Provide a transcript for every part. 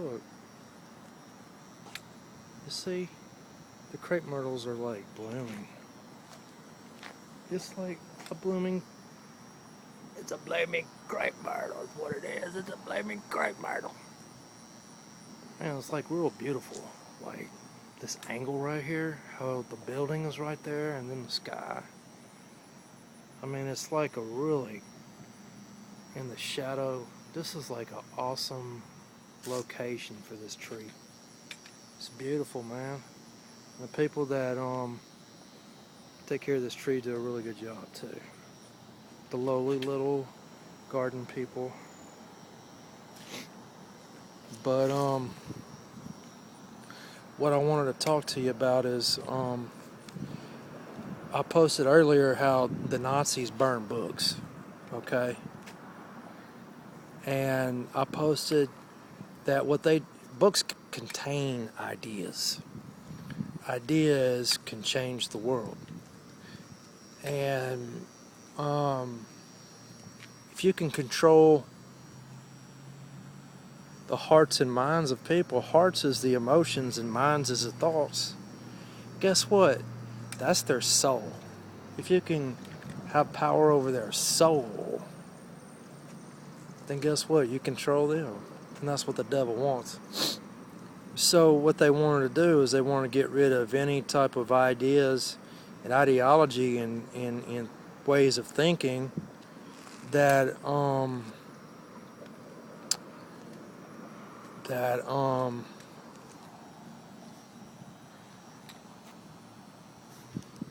Look. You see? The crepe myrtles are like blooming. It's like a blooming... It's a blooming crepe myrtle is what it is. It's a blooming crepe myrtle. Man, it's like real beautiful. Like this angle right here, how the building is right there and then the sky. I mean, it's like a really, in the shadow, this is like an awesome location for this tree. It's beautiful, man. And the people that take care of this tree do a really good job too. The lowly little garden people. But what I wanted to talk to you about is I posted earlier how the Nazis burned books, okay? And I posted that books contain ideas. Ideas can change the world. And if you can control the hearts and minds of people, hearts is the emotions and minds is the thoughts, guess what? That's their soul. If you can have power over their soul, then guess what? You control them. And that's what the devil wants. So what they wanted to do is they want to get rid of any type of ideas and ideology and ways of thinking that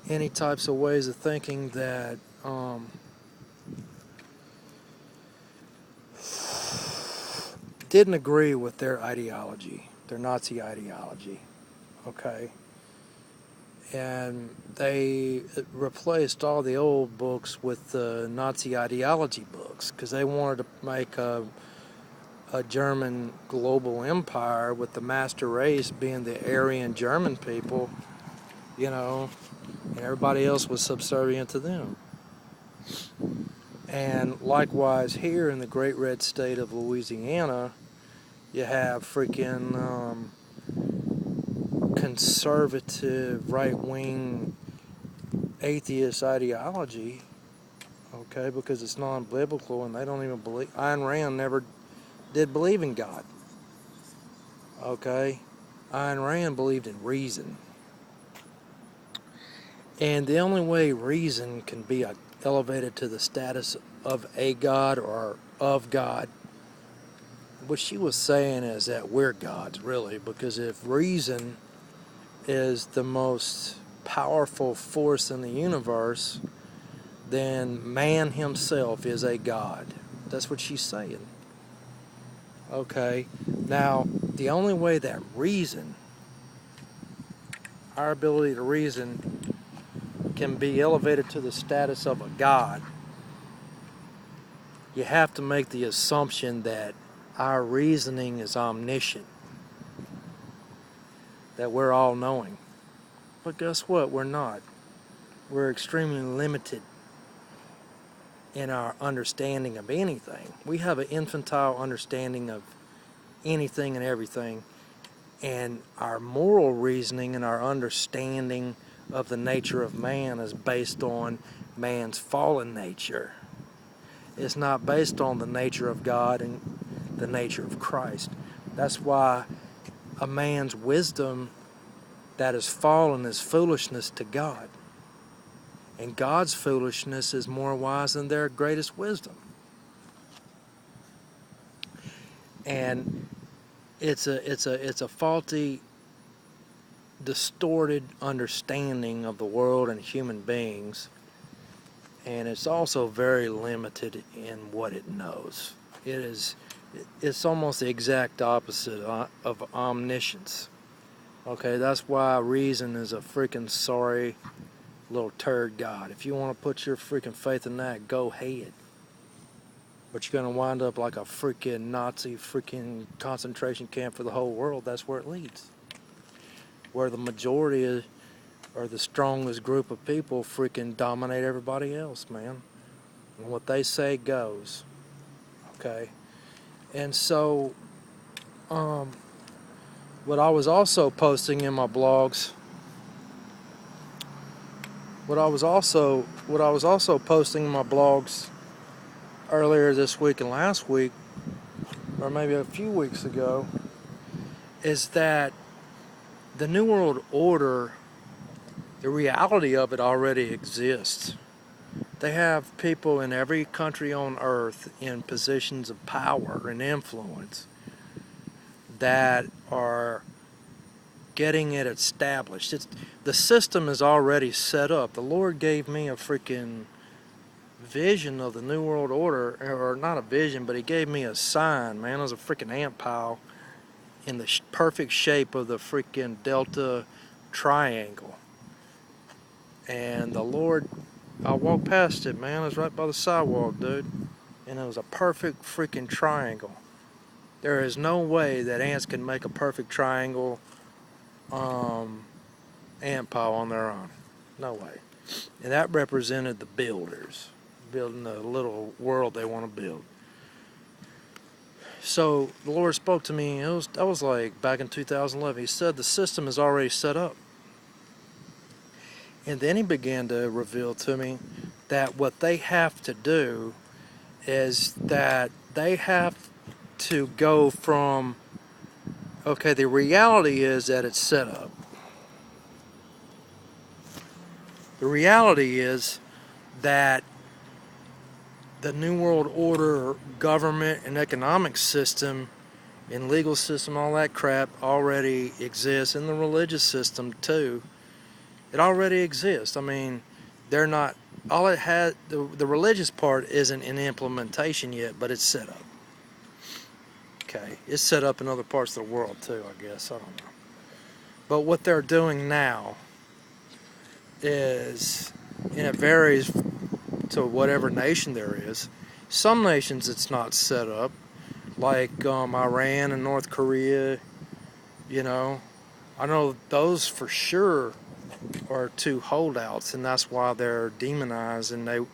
any types of ways of thinking that didn't agree with their ideology, their Nazi ideology, okay? And they replaced all the old books with the Nazi ideology books because they wanted to make a German global empire with the master race being the Aryan German people, you know, and everybody else was subservient to them. And likewise here in the great red state of Louisiana, you have freaking conservative, right-wing, atheist ideology, okay, because it's non-biblical and they don't even believe. Ayn Rand never did believe in God, okay? Ayn Rand believed in reason. And the only way reason can be elevated to the status of a God or of God, what she was saying is that we're gods, really, because if reason is the most powerful force in the universe, then man himself is a god. That's what she's saying. Okay, now the only way that reason, our ability to reason, can be elevated to the status of a god, you have to make the assumption that our reasoning is omniscient, that we're all knowing. But guess what? We're not. We're extremely limited in our understanding of anything. We have an infantile understanding of anything and everything, and our moral reasoning and our understanding of the nature of man is based on man's fallen nature. It's not based on the nature of God and the nature of Christ. That's why a man's wisdom that is fallen is foolishness to God. And God's foolishness is more wise than their greatest wisdom. And it's a faulty, distorted understanding of the world and human beings. And it's also very limited in what it knows. It's almost the exact opposite of omniscience. Okay, that's why reason is a freaking sorry little turd god. If you want to put your freaking faith in that, go ahead. But you're going to wind up like a freaking Nazi freaking concentration camp for the whole world. That's where it leads. Where the majority is, or the strongest group of people freaking dominate everybody else, man. And what they say goes. Okay? And so, What I was also posting in my blogs, what I was also posting in my blogs earlier this week and last week, or maybe a few weeks ago, is that the New World Order, the reality of it already exists. They have people in every country on earth in positions of power and influence that are getting it established. The system is already set up. The Lord gave me a freaking vision of the New World Order, or not a vision, but He gave me a sign, man. It was a freaking ant pile in the perfect shape of the freaking Delta Triangle. And the Lord, I walked past it, man. It was right by the sidewalk, dude. And it was a perfect freaking triangle. There is no way that ants can make a perfect triangle ant pile on their own. No way. And that represented the builders, building the little world they want to build. So the Lord spoke to me. That was like back in 2011. He said the system is already set up. And then He began to reveal to me that what they have to do is that they have to go from, okay, the reality is that it's set up. The reality is that the New World Order government and economic system and legal system, all that crap already exists, and the religious system too. It already exists. I mean, they're not, all it has, the religious part isn't in implementation yet, but it's set up. Okay, it's set up in other parts of the world too, I guess, I don't know. But what they're doing now is, and it varies to whatever nation there is. Some nations it's not set up, like Iran and North Korea, you know. I know those for sure are two holdouts, and that's why they're demonized, and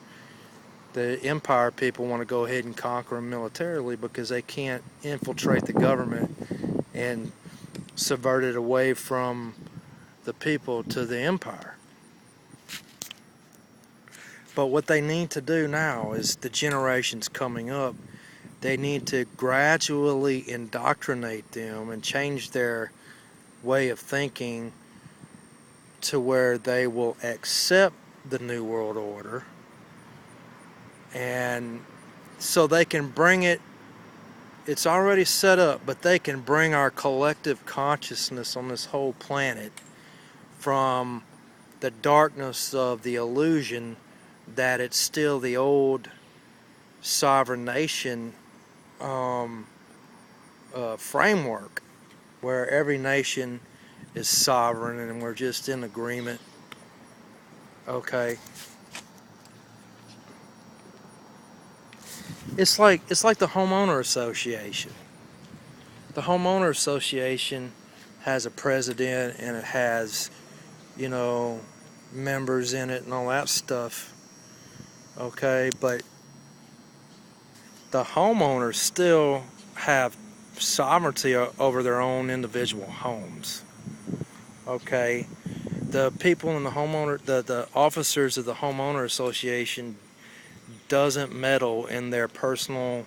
the empire people want to go ahead and conquer them militarily because they can't infiltrate the government and subvert it away from the people to the empire. But what they need to do now is the generations coming up, they need to gradually indoctrinate them and change their way of thinking to where they will accept the New World Order, and so they can bring it, it's already set up, but they can bring our collective consciousness on this whole planet from the darkness of the illusion that it's still the old sovereign nation framework where every nation is sovereign and we're just in agreement. Okay. It's like the homeowner association. The homeowner association has a president and it has, you know, members in it and all that stuff. Okay, but the homeowners still have sovereignty over their own individual homes. Okay, the people in the homeowner, the officers of the homeowner association doesn't meddle in their personal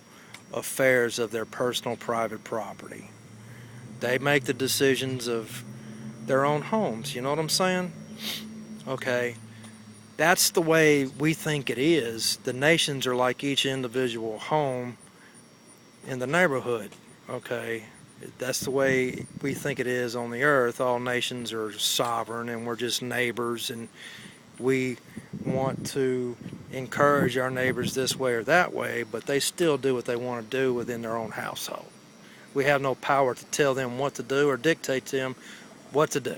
affairs of their personal private property. They make the decisions of their own homes, you know what I'm saying? Okay, that's the way we think it is. The nations are like each individual home in the neighborhood. Okay, that's the way we think it is on the earth. All nations are sovereign and we're just neighbors, and we want to encourage our neighbors this way or that way, but they still do what they want to do within their own household. We have no power to tell them what to do or dictate to them what to do.